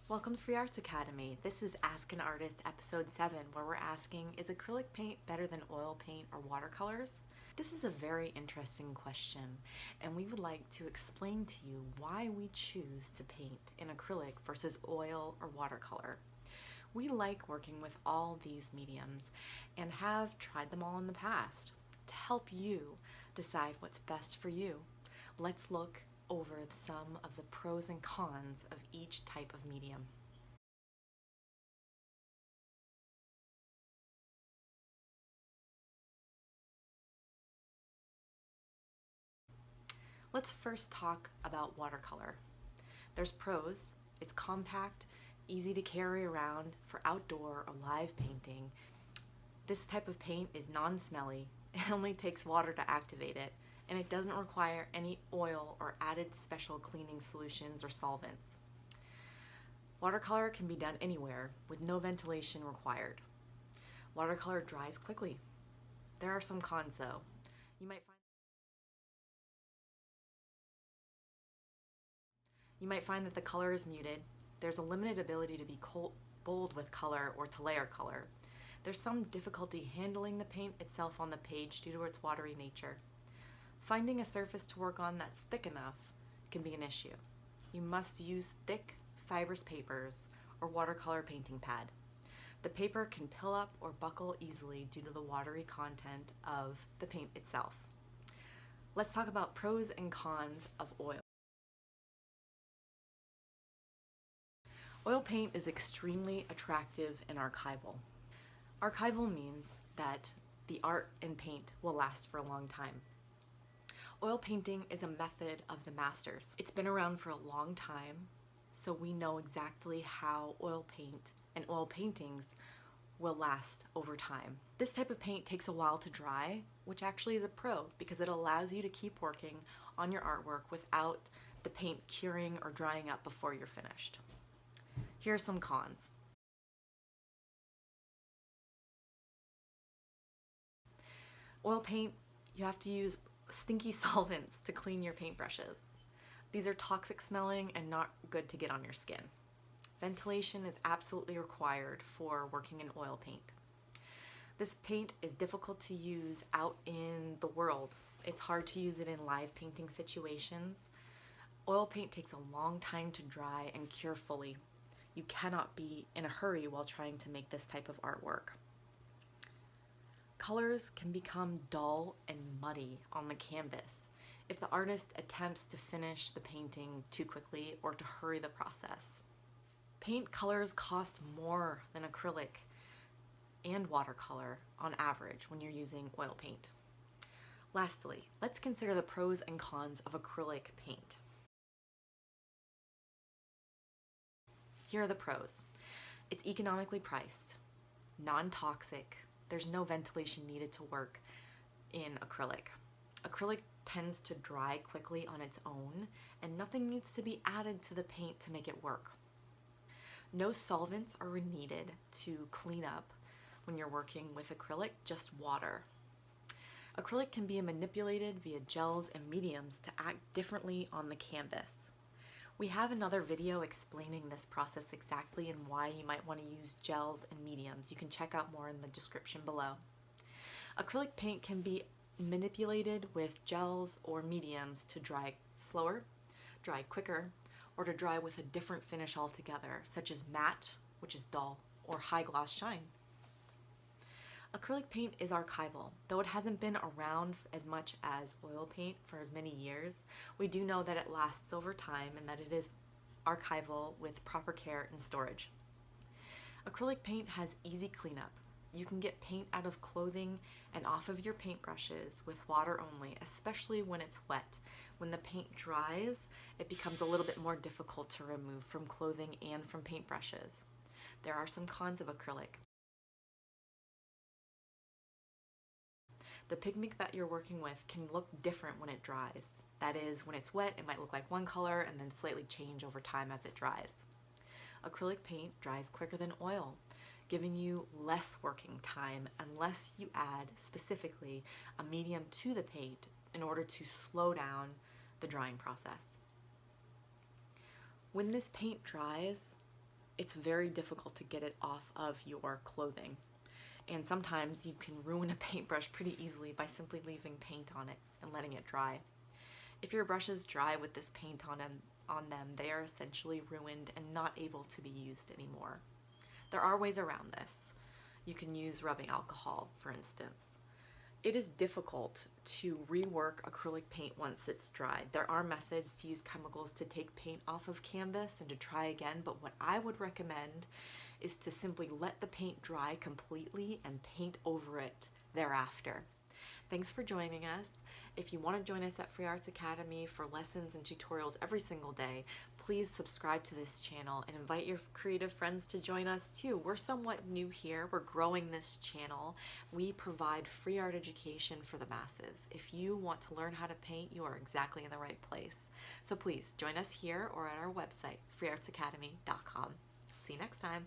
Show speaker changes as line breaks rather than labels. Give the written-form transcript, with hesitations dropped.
Welcome to Free Arts Academy. This is Ask an Artist episode 7, where we're asking, is acrylic paint better than oil paint or watercolors? This is a very interesting question, and we would like to explain to you why we choose to paint in acrylic versus oil or watercolor. We like working with all these mediums and have tried them all in the past. To help you decide what's best for you, let's look over some of the pros and cons of each type of medium. Let's first talk about watercolor. There's pros. It's compact, easy to carry around for outdoor or live painting. This type of paint is non-smelly. It only takes water to activate it, and it doesn't require any oil or added special cleaning solutions or solvents. Watercolor can be done anywhere with no ventilation required. Watercolor dries quickly. There are some cons though. You might find that the color is muted. There's a limited ability to be bold with color or to layer color. There's some difficulty handling the paint itself on the page due to its watery nature. Finding a surface to work on that's thick enough can be an issue. You must use thick, fibrous papers or watercolor painting pad. The paper can pill up or buckle easily due to the watery content of the paint itself. Let's talk about pros and cons of oil. Oil paint is extremely attractive and archival. Archival means that the art and paint will last for a long time. Oil painting is a method of the masters. It's been around for a long time, so we know exactly how oil paint and oil paintings will last over time. This type of paint takes a while to dry, which actually is a pro because it allows you to keep working on your artwork without the paint curing or drying up before you're finished. Here are some cons. Oil paint, you have to use stinky solvents to clean your paintbrushes. These are toxic smelling and not good to get on your skin. Ventilation is absolutely required for working in oil paint. This paint is difficult to use out in the world. It's hard to use it in live painting situations. Oil paint takes a long time to dry and cure fully. You cannot be in a hurry while trying to make this type of artwork. Colors can become dull and muddy on the canvas if the artist attempts to finish the painting too quickly or to hurry the process. Paint colors cost more than acrylic and watercolor on average when you're using oil paint. Lastly, let's consider the pros and cons of acrylic paint. Here are the pros. It's economically priced, non-toxic, there's no ventilation needed to work in acrylic. Acrylic tends to dry quickly on its own, and nothing needs to be added to the paint to make it work. No solvents are needed to clean up when you're working with acrylic, just water. Acrylic can be manipulated via gels and mediums to act differently on the canvas. We have another video explaining this process exactly and why you might want to use gels and mediums. You can check out more in the description below. Acrylic paint can be manipulated with gels or mediums to dry slower, dry quicker, or to dry with a different finish altogether, such as matte, which is dull, or high gloss shine. Acrylic paint is archival. Though it hasn't been around as much as oil paint for as many years, we do know that it lasts over time and that it is archival with proper care and storage. Acrylic paint has easy cleanup. You can get paint out of clothing and off of your paintbrushes with water only, especially when it's wet. When the paint dries, it becomes a little bit more difficult to remove from clothing and from paintbrushes. There are some cons of acrylic. The pigment that you're working with can look different when it dries. That is, when it's wet, it might look like one color and then slightly change over time as it dries. Acrylic paint dries quicker than oil, giving you less working time unless you add specifically a medium to the paint in order to slow down the drying process. When this paint dries, it's very difficult to get it off of your clothing. And sometimes you can ruin a paintbrush pretty easily by simply leaving paint on it and letting it dry. If your brushes dry with this paint on them, they are essentially ruined and not able to be used anymore. There are ways around this. You can use rubbing alcohol, for instance. It is difficult to rework acrylic paint once it's dried. There are methods to use chemicals to take paint off of canvas and to try again, but what I would recommend is to simply let the paint dry completely and paint over it thereafter. Thanks for joining us. If you want to join us at Free Arts Academy for lessons and tutorials every single day, please subscribe to this channel and invite your creative friends to join us too. We're somewhat new here. We're growing this channel. We provide free art education for the masses. If you want to learn how to paint, you are exactly in the right place. So please join us here or at our website, freeartsacademy.com. See you next time.